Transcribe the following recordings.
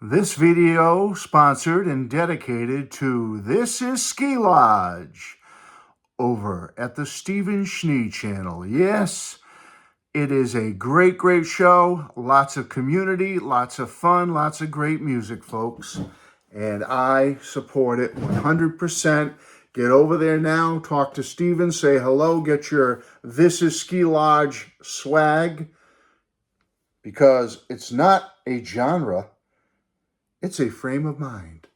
This video sponsored and dedicated to This is Ski Lodge over at the Stephen Schnee channel. Yes, it is a great show. Lots of community, lots of fun, lots of great music, folks. And I support it 100%. Get over there now, talk to Stephen, say hello, get your This is Ski Lodge swag, because it's not a genre. It's a frame of mind.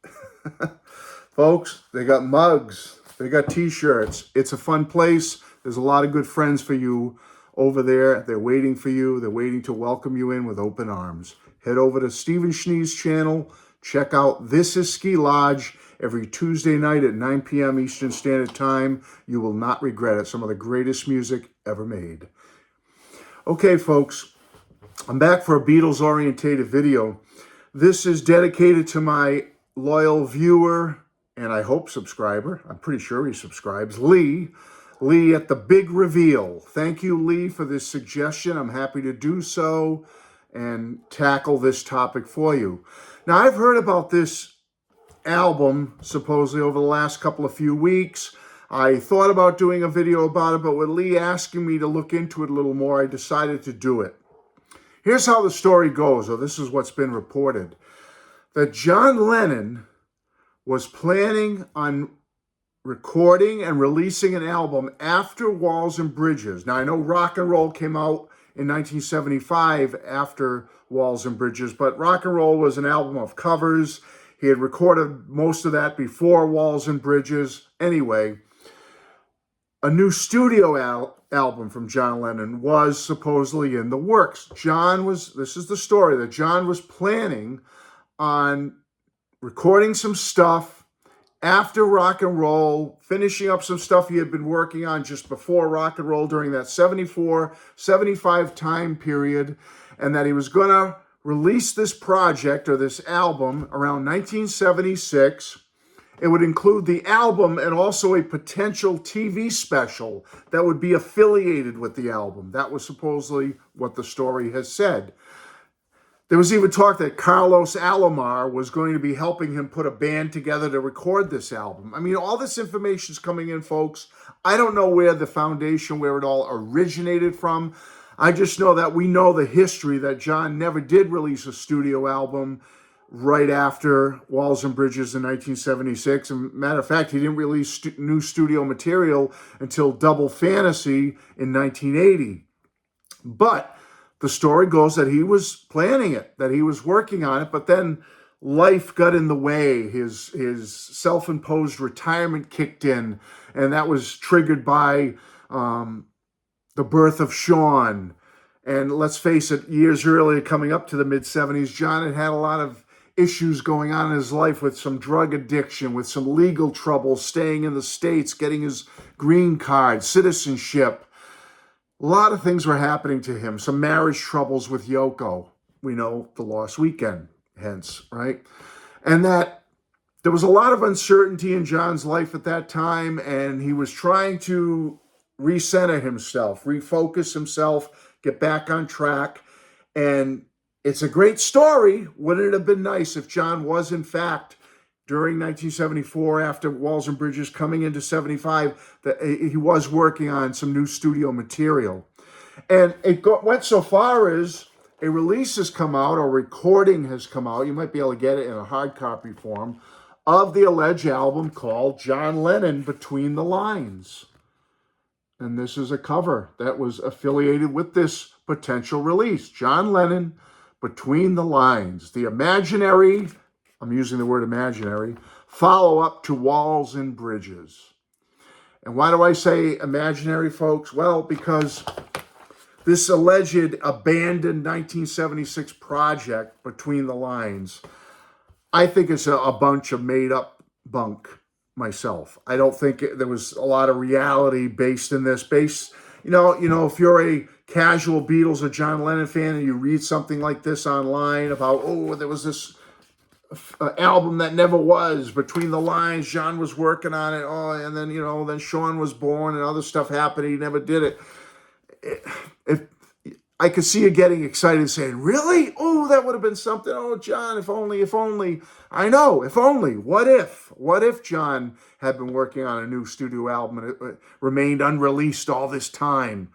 Folks, they got mugs. They got t-shirts. It's a fun place. There's a lot of good friends for you over there. They're waiting for you. They're waiting to welcome you in with open arms. Head over to Stephen Schnee's channel. Check out This is Ski Lodge every Tuesday night at 9 p.m. Eastern Standard Time. You will not regret it. Some of the greatest music ever made. Okay, folks, I'm back for a Beatles-orientated video. This is dedicated to my loyal viewer and I hope subscriber. I'm pretty sure he subscribes. Lee at the Big Reveal. Thank you, Lee, for this suggestion. I'm happy to do so and tackle this topic for you. Now, I've heard about this album supposedly over the last couple of few weeks. I thought about doing a video about it, but with Lee asking me to look into it a little more, I decided to do it. Here's how the story goes, or this is what's been reported, that John Lennon was planning on recording and releasing an album after Walls and Bridges. Now, I know Rock and Roll came out in 1975 after Walls and Bridges, but Rock and Roll was an album of covers. He had recorded most of that before Walls and Bridges. Anyway, a new studio album from John Lennon was supposedly in the works. This is the story, that John was planning on recording some stuff after Rock and Roll, finishing up some stuff he had been working on just before Rock and Roll during that 74, 75 time period, and that he was going to release this project or this album around 1976. It would include the album and also a potential TV special that would be affiliated with the album. That was supposedly what the story has said. There was even talk that Carlos Alomar was going to be helping him put a band together to record this album. I mean, all this information is coming in, folks. I don't know where the foundation, where it all originated from. I just know that we know the history, that John never did release a studio album right after Walls and Bridges in 1976. And matter of fact, he didn't release new studio material until Double Fantasy in 1980. But the story goes that he was planning it, that he was working on it, but then life got in the way. His self-imposed retirement kicked in, and that was triggered by the birth of Sean. And let's face it, years earlier, coming up to the mid-70s, John had a lot of issues going on in his life with some drug addiction, with some legal trouble, staying in the States, getting his green card, citizenship. A lot of things were happening to him. Some marriage troubles with Yoko. We know The Lost Weekend, hence, right? And that there was a lot of uncertainty in John's life at that time, and he was trying to recenter himself, refocus himself, get back on track. And it's a great story. Wouldn't it have been nice if John was, in fact, during 1974, after Walls and Bridges, coming into 75, that he was working on some new studio material. And it went so far as a release has come out, or recording has come out, you might be able to get it in a hard copy form, of the alleged album called John Lennon Between the Lines. And this is a cover that was affiliated with this potential release. John Lennon Between the Lines, the imaginary, I'm using the word imaginary, follow-up to Walls and Bridges. And why do I say imaginary, folks? Well, because this alleged abandoned 1976 project, Between the Lines, I think it's a bunch of made-up bunk myself. I don't think there was a lot of reality based in this. You know, if you're a casual Beatles or John Lennon fan and you read something like this online about, oh, there was this album that never was, Between the Lines, John was working on it, and then, then Sean was born and other stuff happened, he never did it. I could see you getting excited saying, really? Oh, that would have been something. Oh, John, if only, if only. I know, if only. What if? What if John had been working on a new studio album and it remained unreleased all this time?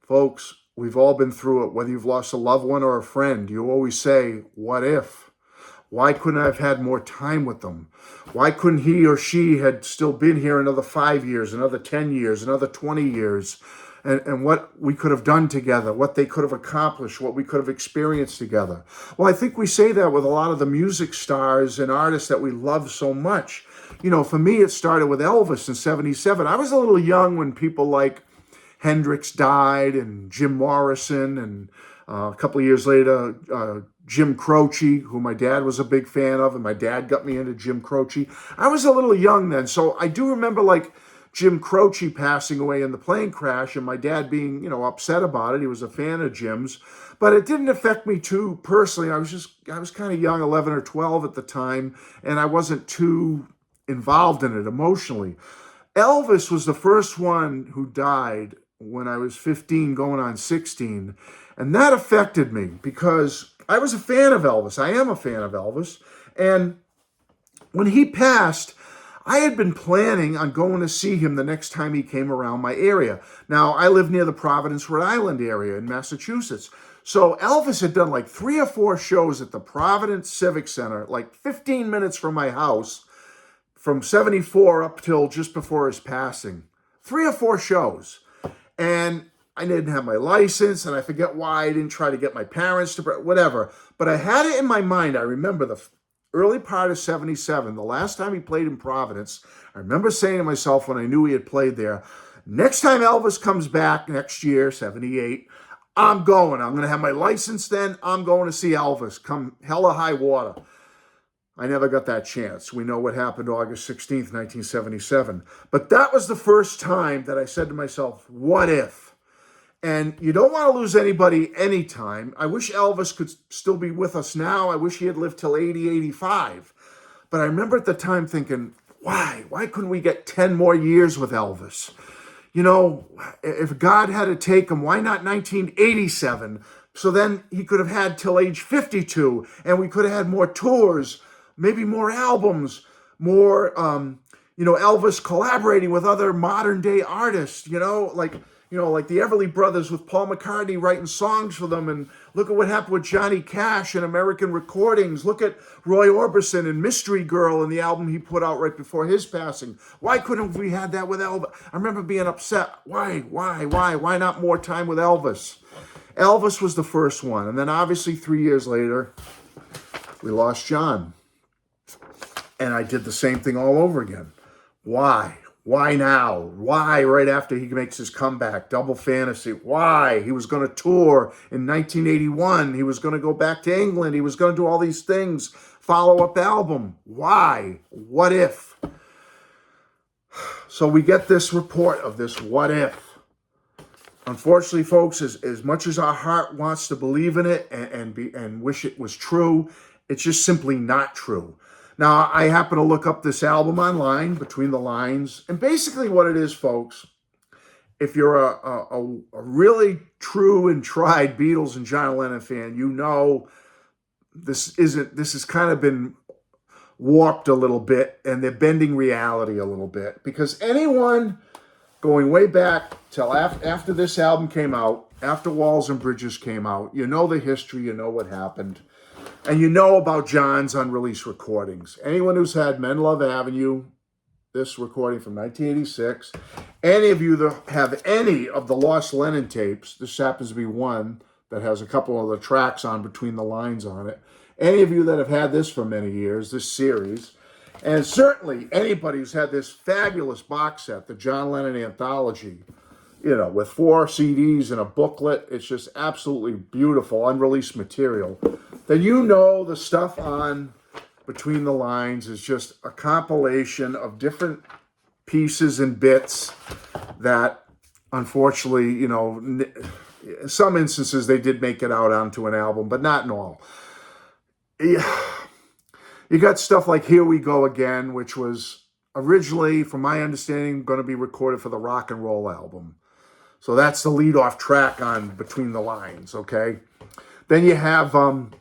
Folks, we've all been through it. Whether you've lost a loved one or a friend, you always say, what if? Why couldn't I have had more time with them? Why couldn't he or she had still been here another 5 years, another 10 years, another 20 years? And what we could have done together, what they could have accomplished, what we could have experienced together. Well, I think we say that with a lot of the music stars and artists that we love so much. You know, for me, it started with Elvis in '77. I was a little young when people like Hendrix died and Jim Morrison, and a couple of years later, Jim Croce, who my dad was a big fan of, and my dad got me into Jim Croce. I was a little young then, so I do remember like Jim Croce passing away in the plane crash and my dad being, you know, upset about it. He was a fan of Jim's, but it didn't affect me too personally. I was kind of young, 11 or 12 at the time, and I wasn't too involved in it emotionally. Elvis was the first one who died when I was 15 going on 16, and that affected me because I was a fan of Elvis. I am a fan of Elvis, and when he passed, I had been planning on going to see him the next time he came around my area. Now, I live near the Providence, Rhode Island area in Massachusetts. So Elvis had done like 3 or 4 shows at the Providence Civic Center, like 15 minutes from my house, from 74 up till just before his passing. 3 or 4 shows. And I didn't have my license, and I forget why I didn't try to get my parents to, whatever. But I had it in my mind. I remember the early part of '77, the last time he played in Providence. I remember saying to myself when I knew he had played there, next time Elvis comes back next year, '78, I'm going. I'm going to have my license then. I'm going to see Elvis, come hell or high water. I never got that chance. We know what happened August 16th, 1977. But that was the first time that I said to myself, what if? And you don't want to lose anybody anytime. I wish Elvis could still be with us now. I wish he had lived till 80, 85. But I remember at the time thinking, why? Why couldn't we get 10 more years with Elvis? You know, if God had to take him, why not 1987? So then he could have had till age 52, and we could have had more tours, maybe more albums, more, Elvis collaborating with other modern day artists, like the Everly Brothers with Paul McCartney writing songs for them. And look at what happened with Johnny Cash and American Recordings. Look at Roy Orbison and Mystery Girl and the album he put out right before his passing. Why couldn't we had that with Elvis? I remember being upset. Why not more time with Elvis? Elvis was the first one. And then obviously 3 years later, we lost John. And I did the same thing all over again. Why? Why now? Why right after he makes his comeback? Double Fantasy. Why? He was going to tour in 1981. He was going to go back to England. He was going to do all these things. Follow-up album. Why? What if? So we get this report of this what if. Unfortunately, folks, as much as our heart wants to believe in it and wish it was true, it's just simply not true. Now, I happen to look up this album online, Between the Lines, and basically what it is, folks, if you're a really true and tried Beatles and John Lennon fan, you know this has kind of been warped a little bit, and they're bending reality a little bit, because anyone going way back till after this album came out, after Walls and Bridges came out, you know the history, you know what happened. And you know about John's unreleased recordings. Anyone who's had Men Love Avenue, this recording from 1986, any of you that have any of the Lost Lennon tapes, this happens to be one that has a couple of the tracks on Between the Lines on it. Any of you that have had this for many years, this series, and certainly anybody who's had this fabulous box set, the John Lennon Anthology, with 4 CDs and a booklet, it's just absolutely beautiful, unreleased material, then you know the stuff on Between the Lines is just a compilation of different pieces and bits that, unfortunately, in some instances they did make it out onto an album, but not in all. You got stuff like Here We Go Again, which was originally, from my understanding, going to be recorded for the rock and roll album. So that's the lead-off track on Between the Lines, okay? Then you have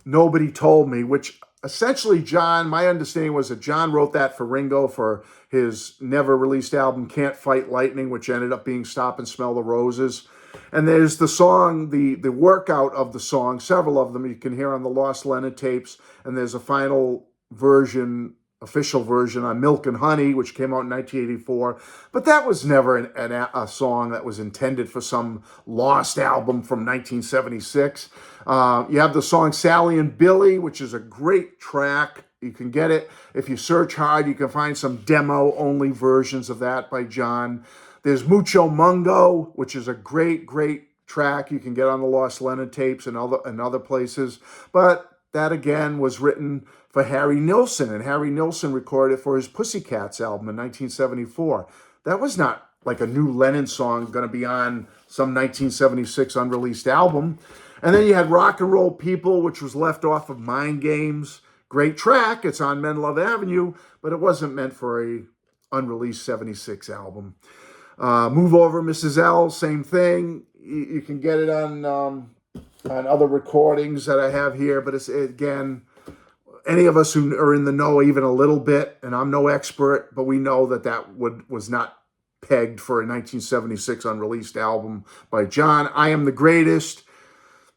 Nobody Told Me, which essentially John, my understanding was that John wrote that for Ringo for his never-released album Can't Fight Lightning, which ended up being Stop and Smell the Roses. And there's the song, the workout of the song, several of them you can hear on the Lost Lennon tapes, and there's a final version, official version on Milk and Honey, which came out in 1984. But that was never a song that was intended for some lost album from 1976. You have the song Sally and Billy, which is a great track. You can get it. If you search hard, you can find some demo-only versions of that by John. There's Mucho Mungo, which is a great, great track you can get on the Lost Lennon tapes and other places. But that, again, was written for Harry Nilsson, and Harry Nilsson recorded it for his Pussycats album in 1974. That was not like a new Lennon song going to be on some 1976 unreleased album. And then you had Rock and Roll People, which was left off of Mind Games. Great track. It's on Men Love Avenue, but it wasn't meant for a unreleased 76 album. Move Over Mrs. L, same thing. You can get it on other recordings that I have here, but it's, again, any of us who are in the know even a little bit, and I'm no expert, but we know that was not pegged for a 1976 unreleased album by John. I Am the Greatest.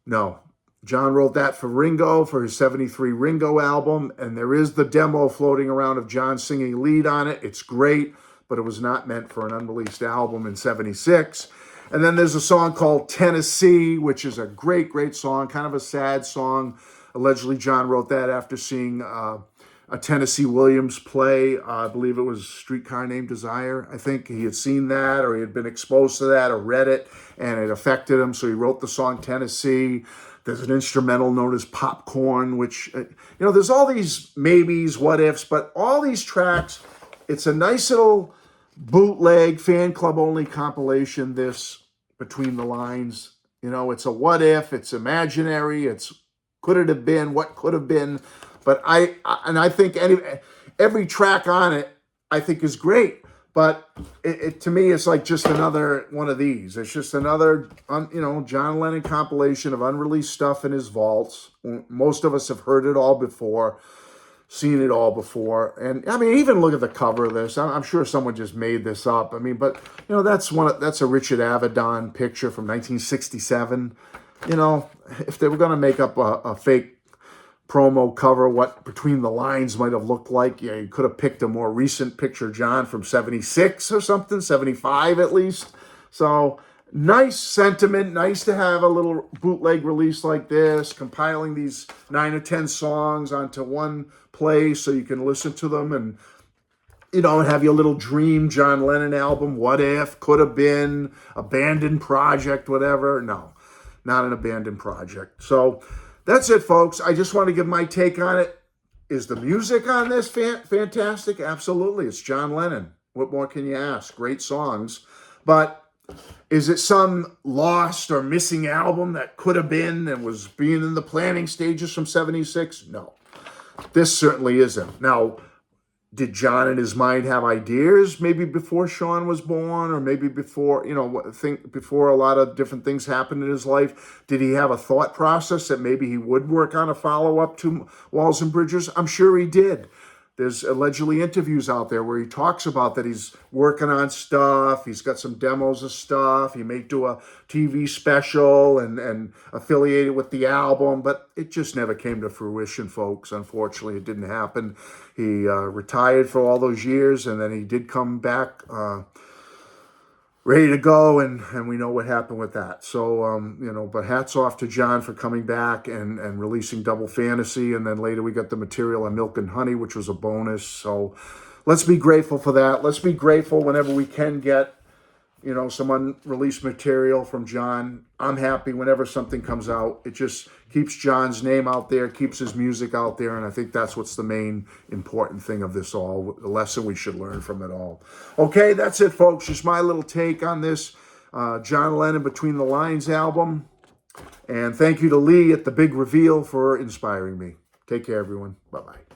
No. John wrote that for Ringo, for his 73 Ringo album, and there is the demo floating around of John singing lead on it. It's great, but it was not meant for an unreleased album in 76. And then there's a song called Tennessee, which is a great, great song, kind of a sad song. Allegedly, John wrote that after seeing a Tennessee Williams play. I believe it was Streetcar Named Desire. I think he had seen that, or he had been exposed to that, or read it, and it affected him, so he wrote the song Tennessee. There's an instrumental known as Popcorn, which, there's all these maybes, what ifs, but all these tracks, it's a nice little bootleg, fan club only compilation, this Between the Lines. It's a what if, it's imaginary, it's could it have been, what could have been. But I think every track on it, I think is great. But to me, it's like just another one of these. It's just another, John Lennon compilation of unreleased stuff in his vaults. Most of us have heard it all before, seen it all before. And I mean, even look at the cover of this. I'm sure someone just made this up. I mean, but that's a Richard Avedon picture from 1967. If they were going to make up a fake promo cover, what Between the Lines might have looked like, you could have picked a more recent picture, John, from 76 or something, 75 at least. So nice sentiment, nice to have a little bootleg release like this, compiling these 9 or 10 songs onto one place so you can listen to them and, have your little dream John Lennon album, what if, could have been, abandoned project, whatever. No, not an abandoned project. So that's it, folks. I just want to give my take on it. Is the music on this fantastic? Absolutely. It's John Lennon. What more can you ask? Great songs. But is it some lost or missing album that could have been and was being in the planning stages from 76? No. This certainly isn't. Now, did John in his mind have ideas maybe before Sean was born, or maybe before, before a lot of different things happened in his life? Did he have a thought process that maybe he would work on a follow-up to Walls and Bridges? I'm sure he did. There's allegedly interviews out there where he talks about that he's working on stuff. He's got some demos of stuff. He may do a TV special and affiliate it with the album, but it just never came to fruition, folks. Unfortunately, it didn't happen. He retired for all those years, and then he did come back ready to go, and we know what happened with that. So, but hats off to John for coming back and releasing Double Fantasy, and then later we got the material on Milk and Honey, which was a bonus. So let's be grateful for that. Let's be grateful whenever we can get, some unreleased material from John. I'm happy whenever something comes out. It just keeps John's name out there, keeps his music out there, and I think that's what's the main important thing of this all, the lesson we should learn from it all. Okay, that's it, folks. Just my little take on this John Lennon Between the Lines album. And thank you to Lee at The Big Reveal for inspiring me. Take care, everyone. Bye-bye.